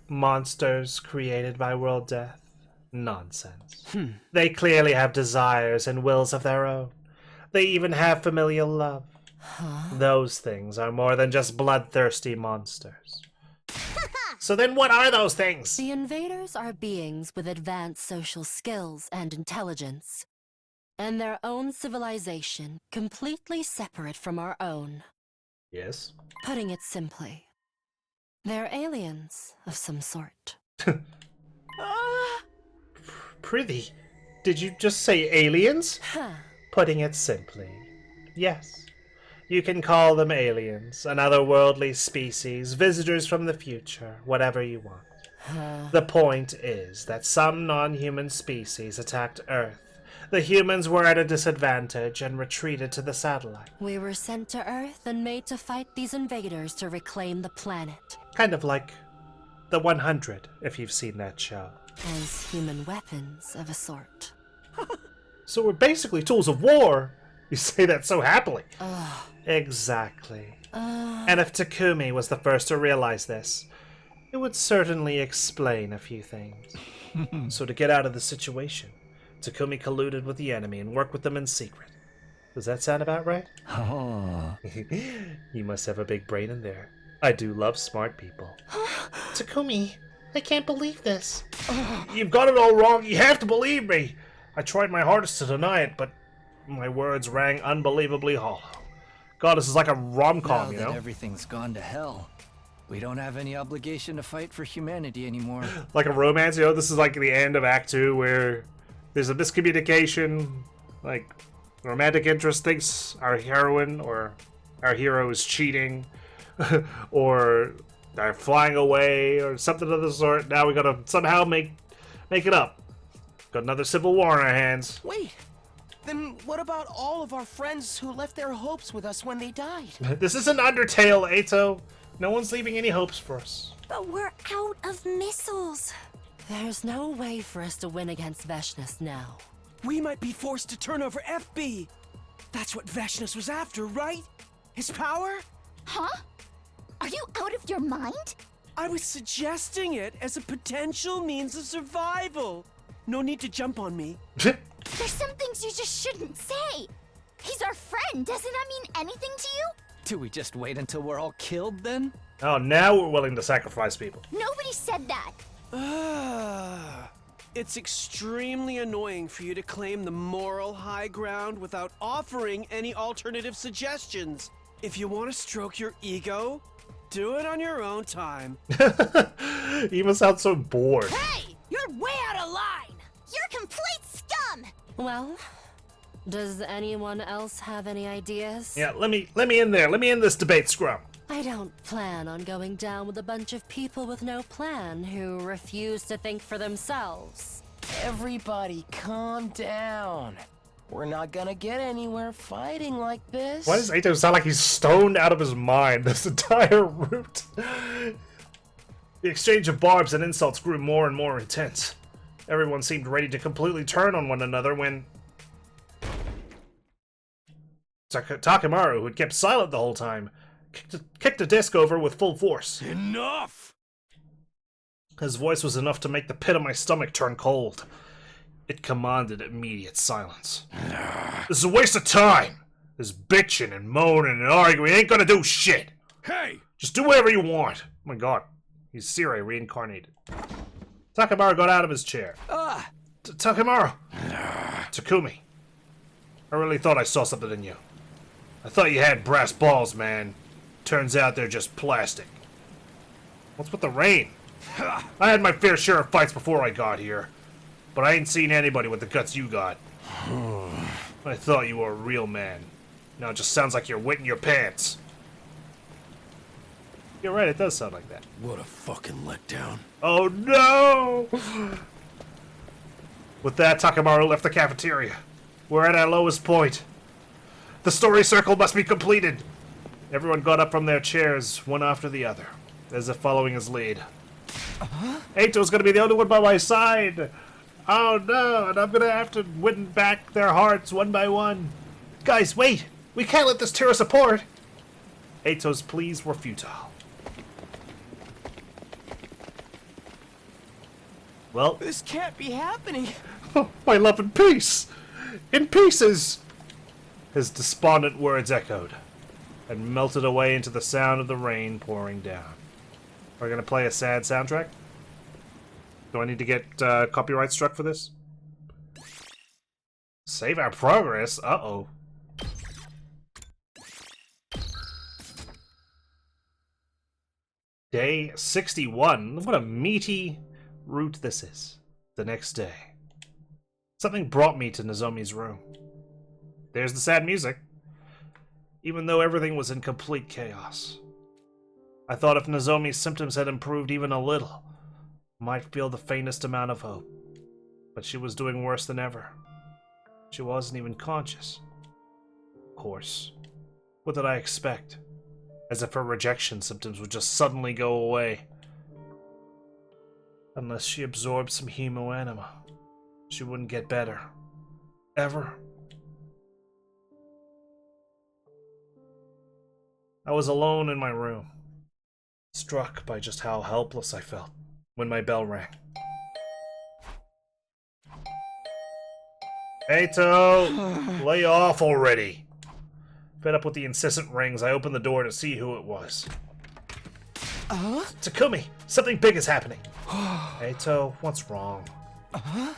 Monsters created by World Death? Nonsense. They clearly have desires and wills of their own. They even have familial love. Those things are more than just bloodthirsty monsters. So then what are those things? The invaders are beings with advanced social skills and intelligence. and their own civilization, completely separate from our own. Yes. Putting it simply, they're aliens of some sort. Prithee, did you just say aliens? Huh. Putting it simply, yes. You can call them aliens, an otherworldly species, visitors from the future, whatever you want. The point is that some non-human species attacked Earth. The humans were at a disadvantage and retreated to the satellite. We were sent to Earth and made to fight these invaders to reclaim the planet. Kind of like the 100, if you've seen that show. As human weapons of a sort. So we're basically tools of war. You say that so happily. Ugh. Exactly. And if Takumi was the first to realize this, it would certainly explain a few things. So to get out of the situation, Takumi colluded with the enemy and worked with them in secret. Does that sound about right? Oh. You must have a big brain in there. I do love smart people. Takumi, I can't believe this. You've got it all wrong. You have to believe me. I tried my hardest to deny it, but my words rang unbelievably hollow. God, this is like a rom-com, you know? Now that everything's gone to hell, we don't have any obligation to fight for humanity anymore. Like a romance, you know? This is like the end of Act 2 where there's a miscommunication, like romantic interest thinks our heroine or our hero is cheating, or they're flying away, or something of the sort. Now we gotta somehow make it up. Got another civil war on our hands. Wait, then what about all of our friends who left their hopes with us when they died? This isn't Undertale, Ato. No one's leaving any hopes for us. But we're out of missiles. There's no way for us to win against Veshnus now. We might be forced to turn over FB. That's what Veshnus was after, right? His power? Huh? Are you out of your mind? I was suggesting it as a potential means of survival. No need to jump on me. There's some things you just shouldn't say. He's our friend. Doesn't that mean anything to you? Do we just wait until we're all killed then? Oh, now we're willing to sacrifice people. Nobody said that. It's extremely annoying for you to claim the moral high ground without offering any alternative suggestions. If you want to stroke your ego, do it on your own time. He must sound so bored. Hey! You're way out of line! You're complete scum! Well, does anyone else have any ideas? Yeah, let me in there. Let me in this debate scrum. I don't plan on going down with a bunch of people with no plan who refuse to think for themselves. Everybody calm down. We're not gonna get anywhere fighting like this. Why does Ato sound like he's stoned out of his mind this entire route? The exchange of barbs and insults grew more and more intense. Everyone seemed ready to completely turn on one another when Takemaru, who had kept silent the whole time, kicked the disc over with full force. Enough! His voice was enough to make the pit of my stomach turn cold. It commanded immediate silence. This is a waste of time! This bitching and moaning and arguing ain't gonna do shit! Hey! Just do whatever you want! Oh my god, he's Siri reincarnated. Takemaru got out of his chair. Takemaru! Takumi. I really thought I saw something in you. I thought you had brass balls, man. Turns out they're just plastic. What's with the rain? I had my fair share of fights before I got here, but I ain't seen anybody with the guts you got. I thought you were a real man. Now it just sounds like you're wetting your pants. You're right, it does sound like that. What a fucking letdown. Oh no! With that, Takemaru left the cafeteria. We're at our lowest point. The story circle must be completed. Everyone got up from their chairs, one after the other, as if following his lead. Ato's gonna be the only one by my side. Oh no, and I'm gonna have to win back their hearts one by one. Guys, wait! We can't let this tear us apart! Ato's pleas were futile. Well, This can't be happening. my love and peace! In pieces! His despondent words echoed, and melted away into the sound of the rain pouring down. Are we gonna play a sad soundtrack? Do I need to get copyright struck for this? Save our progress? Uh-oh. Day 61. What a meaty route this is. The next day. Something brought me to Nozomi's room. There's the sad music. Even though everything was in complete chaos. I thought if Nozomi's symptoms had improved even a little, I might feel the faintest amount of hope. But she was doing worse than ever. She wasn't even conscious. Of course. What did I expect? As if her rejection symptoms would just suddenly go away. Unless she absorbed some hemoanima, she wouldn't get better. Ever. I was alone in my room, struck by just how helpless I felt when my bell rang. Eito! Lay off already! Fed up with the incessant rings, I opened the door to see who it was. Takumi! Something big is happening! Eito, what's wrong?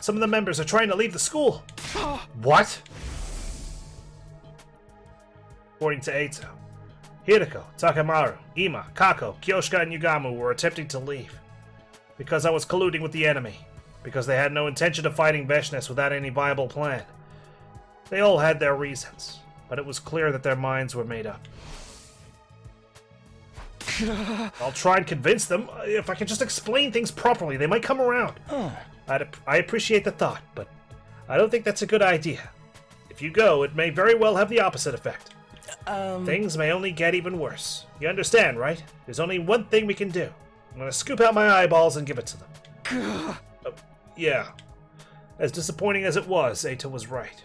Some of the members are trying to leave the school! What? According to Eito, Hideko, Takemaru, Ima, Kako, Kyoshika, and Yugamu were attempting to leave. Because I was colluding with the enemy. Because they had no intention of fighting Veshness without any viable plan. They all had their reasons, but it was clear that their minds were made up. I'll try and convince them. If I can just explain things properly, they might come around. I appreciate the thought, but I don't think that's a good idea. If you go, it may very well have the opposite effect. Things may only get even worse. You understand, right? There's only one thing we can do. I'm gonna scoop out my eyeballs and give it to them. Yeah. As disappointing as it was, Eito was right.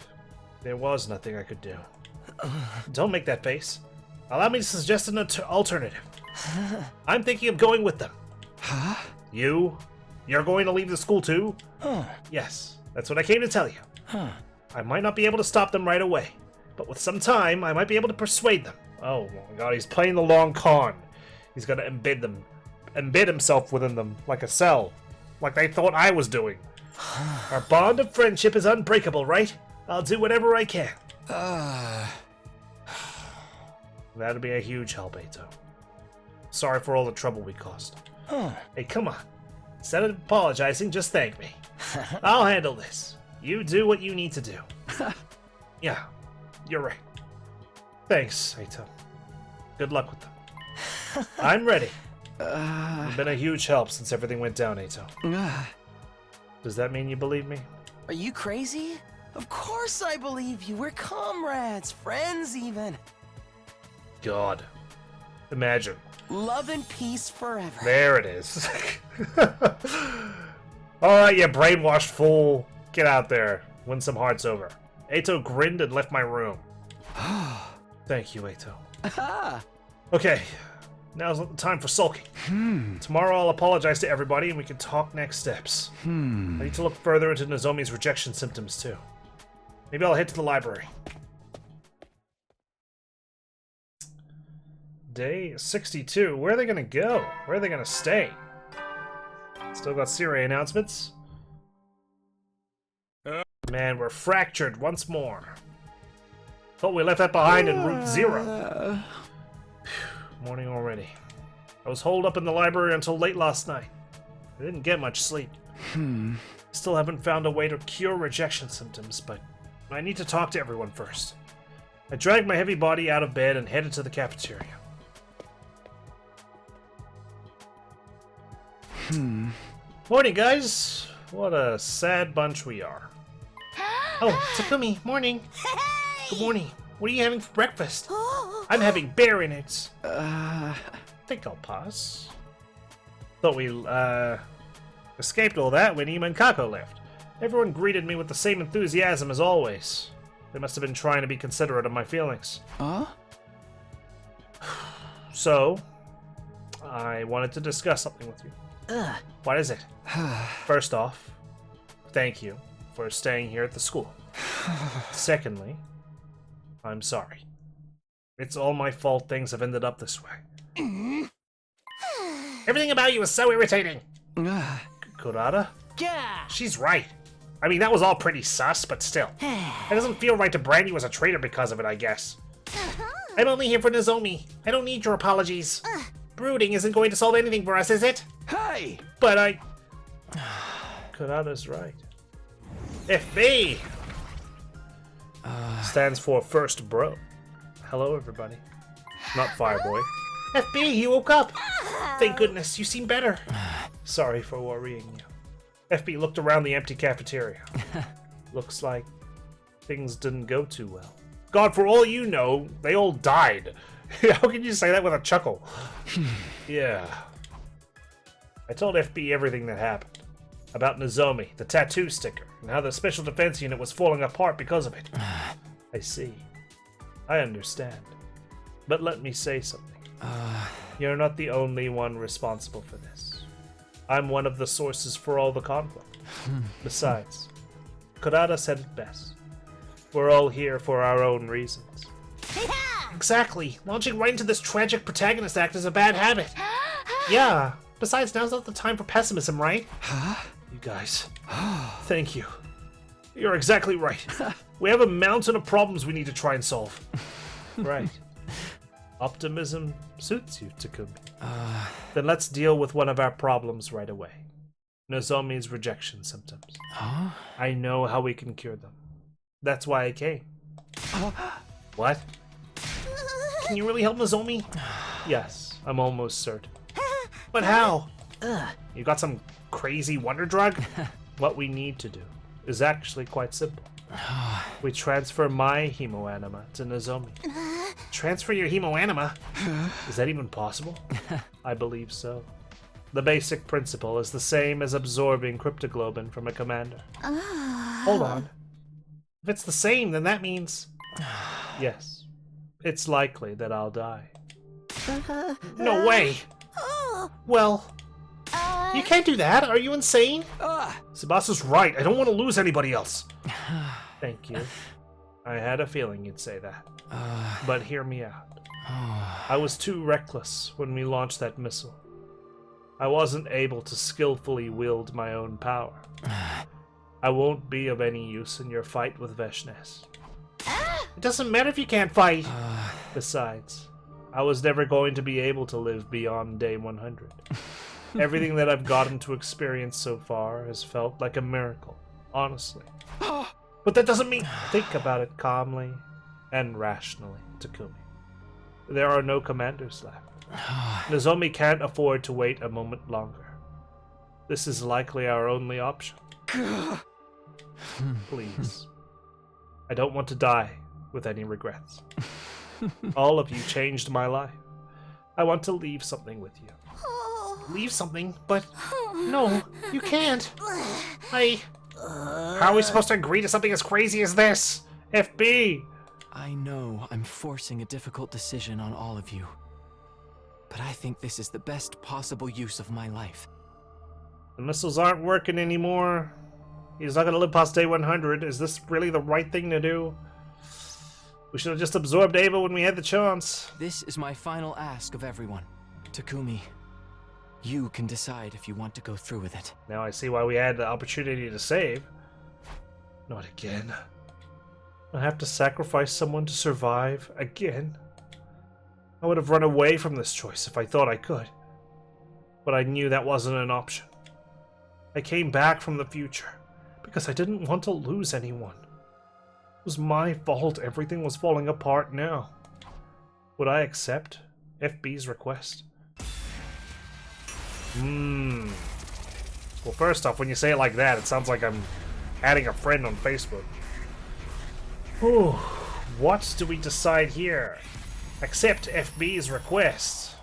There was nothing I could do. Don't make that face. Allow me to suggest an alternative. I'm thinking of going with them. Huh? You're going to leave the school too? Yes, that's what I came to tell you. I might not be able to stop them right away, but with some time, I might be able to persuade them. Oh my god, he's playing the long con. He's gonna embed himself within them like a cell, like they thought I was doing. Our bond of friendship is unbreakable, right? I'll do whatever I can. That'd be a huge help, Eito. Sorry for all the trouble we caused. Hey, come on. Instead of apologizing, just thank me. I'll handle this. You do what you need to do. Yeah, you're right. Thanks, Eito. Good luck with them. I'm ready. You've been a huge help since everything went down, Eito. Does that mean you believe me? Are you crazy? Of course I believe you. We're comrades, friends even. God. Imagine. Love and peace forever. There it is. Alright, you brainwashed fool. Get out there. Win some hearts over. Eito grinned and left my room. Thank you, Eito. Okay, now's not the time for sulking. Tomorrow I'll apologize to everybody and we can talk next steps. I need to look further into Nozomi's rejection symptoms too. Maybe I'll head to the library. Day 62. Where are they gonna go? Where are they gonna stay? Still got Siri announcements. Man, we're fractured once more. Thought we left that behind in Route 0. Morning already. I was holed up in the library until late last night. I didn't get much sleep. Still haven't found a way to cure rejection symptoms, but I need to talk to everyone first. I dragged my heavy body out of bed and headed to the cafeteria. Morning, guys. What a sad bunch we are. Oh, Takumi, morning. Good morning. What are you having for breakfast? I'm having bear innards. I think I'll pass. Thought we, escaped all that when Ima and Kako left. Everyone greeted me with the same enthusiasm as always. They must have been trying to be considerate of my feelings. So, I wanted to discuss something with you. What is it? First off, thank you for staying here at the school. Secondly, I'm sorry. It's all my fault things have ended up this way. Everything about you is so irritating. Kurata? Yeah. She's right. I mean, that was all pretty sus, but still. It doesn't feel right to brand you as a traitor because of it, I guess. I'm only here for Nozomi. I don't need your apologies. Brooding isn't going to solve anything for us, is it? Hey! But I... Kurata's right. FB! Stands for First Bro. Hello, everybody. Not Fireboy. FB, you woke up! Thank goodness, you seem better. Sorry for worrying you. FB looked around the empty cafeteria. Looks like things didn't go too well. God, for all you know, they all died. How can you say that with a chuckle? Yeah. I told FB everything that happened. About Nozomi, the tattoo sticker, and how the Special Defense Unit was falling apart because of it. I see. I understand. But let me say something. You're not the only one responsible for this. I'm one of the sources for all the conflict. Besides, Kurata said it best. We're all here for our own reasons. Exactly. Launching right into this tragic protagonist act is a bad habit. Yeah. Besides, now's not the time for pessimism, right? You guys. Thank you. You're exactly right. We have a mountain of problems we need to try and solve. Right. Optimism suits you, Takumi. Then let's deal with one of our problems right away. Nozomi's rejection symptoms. I know how we can cure them. That's why I came. What? Can you really help Nozomi? Yes, I'm almost certain. But how? You got some crazy wonder drug? What we need to do is actually quite simple. We transfer my hemoanima to Nozomi. Transfer your hemoanima? Is that even possible? I believe so. The basic principle is the same as absorbing cryptoglobin from a commander. Hold on. If it's the same, then that means... Yes. It's likely that I'll die. No way! Well... You can't do that. Are you insane? Tsubasa's right. I don't want to lose anybody else. Thank you. I had a feeling you'd say that. But hear me out. I was too reckless when we launched that missile. I wasn't able to skillfully wield my own power. I won't be of any use in your fight with Veshnes. It doesn't matter if you can't fight. Besides, I was never going to be able to live beyond day 100. Everything that I've gotten to experience so far has felt like a miracle, honestly. But that doesn't mean... Think about it calmly and rationally, Takumi. There are no commanders left. Nozomi can't afford to wait a moment longer. This is likely our only option. Please. I don't want to die with any regrets. All of you changed my life. I want to leave something with you. Leave something? But... No, you can't. How are we supposed to agree to something as crazy as this? FB! I know I'm forcing a difficult decision on all of you. But I think this is the best possible use of my life. The missiles aren't working anymore. He's not going to live past day 100. Is this really the right thing to do? We should have just absorbed Ava when we had the chance. This is my final ask of everyone. Takumi, you can decide if you want to go through with it. Now I see why we had the opportunity to save. Not again. I have to sacrifice someone to survive again. I would have run away from this choice if I thought I could. But I knew that wasn't an option. I came back from the future because I didn't want to lose anyone. It was my fault everything was falling apart now. Would I accept FB's request? Well, first off, when you say it like that, it sounds like I'm adding a friend on Facebook. Whew. What do we decide here? Accept FB's request.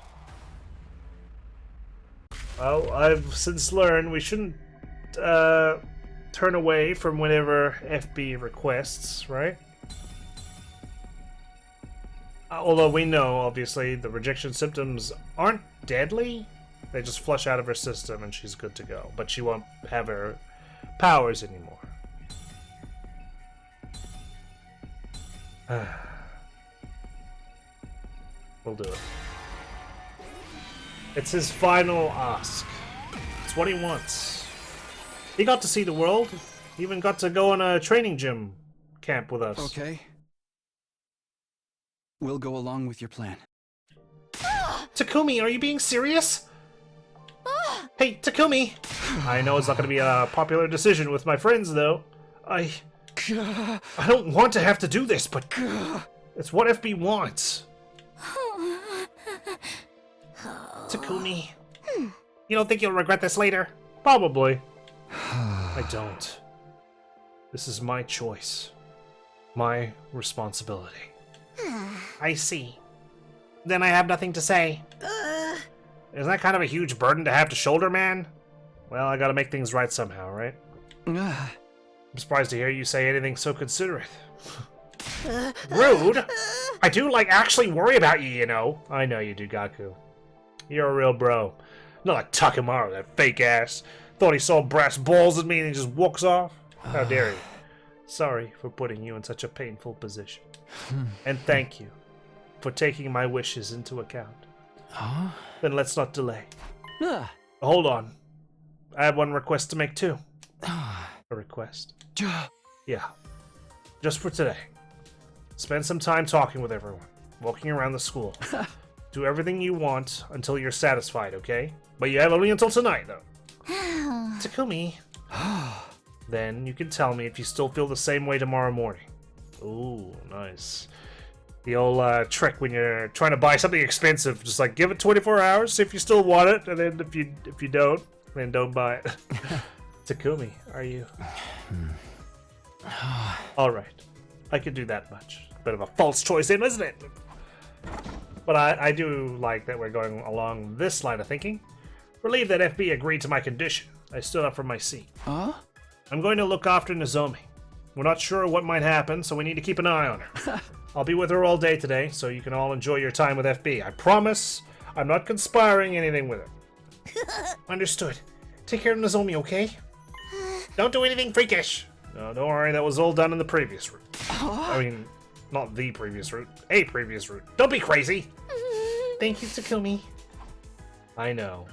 Well, I've since learned we shouldn't turn away from whenever FB requests, right? Although we know, obviously, the rejection symptoms aren't deadly. They just flush out of her system and she's good to go. But she won't have her powers anymore. We'll do it. It's his final ask. It's what he wants. He got to see the world. Even got to go on a training gym camp with us. Okay. We'll go along with your plan. Takumi, are you being serious? Hey, Takumi! I know it's not going to be a popular decision with my friends, though. I don't want to have to do this, but it's what FB wants. Takumi, you don't think you'll regret this later? Probably. I don't. This is my choice. My responsibility. I see. Then I have nothing to say. Isn't that kind of a huge burden to have to shoulder, man? Well, I gotta make things right somehow, right? I'm surprised to hear you say anything so considerate. Rude! I do, actually worry about you, you know. I know you do, Gaku. You're a real bro. Not like Takemaru, that fake ass. Thought he saw brass balls at me and he just walks off. How dare you. Sorry for putting you in such a painful position. And thank you for taking my wishes into account. Then let's not delay. Hold on. I have one request to make too. A request? Yeah. Just for today. Spend some time talking with everyone. Walking around the school. Do everything you want until you're satisfied, okay? But you have only until tonight, though. Takumi. Then you can tell me if you still feel the same way tomorrow morning. Ooh, nice. The old trick when you're trying to buy something expensive, just give it 24 hours, see if you still want it, and then if you don't, then don't buy it. Takumi, are you? Alright. I could do that much. Bit of a false choice in, isn't it? But I do like that we're going along this line of thinking. Relieved that FB agreed to my condition. I stood up from my seat. I'm going to look after Nozomi. We're not sure what might happen, so we need to keep an eye on her. I'll be with her all day today, so you can all enjoy your time with FB. I promise I'm not conspiring anything with her. Understood. Take care of Nozomi, okay? Don't do anything freakish. No, don't worry, that was all done in the previous route. I mean, not the previous route, a previous route. Don't be crazy! Thank you, Takumi. I know.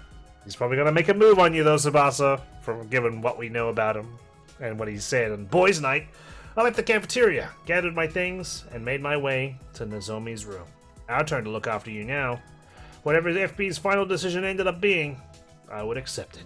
He's probably gonna make a move on you, though, Tsubasa, from given what we know about him and what he said on Boys' Night. I left the cafeteria, gathered my things, and made my way to Nozomi's room. Our turn to look after you now. Whatever FB's final decision ended up being, I would accept it.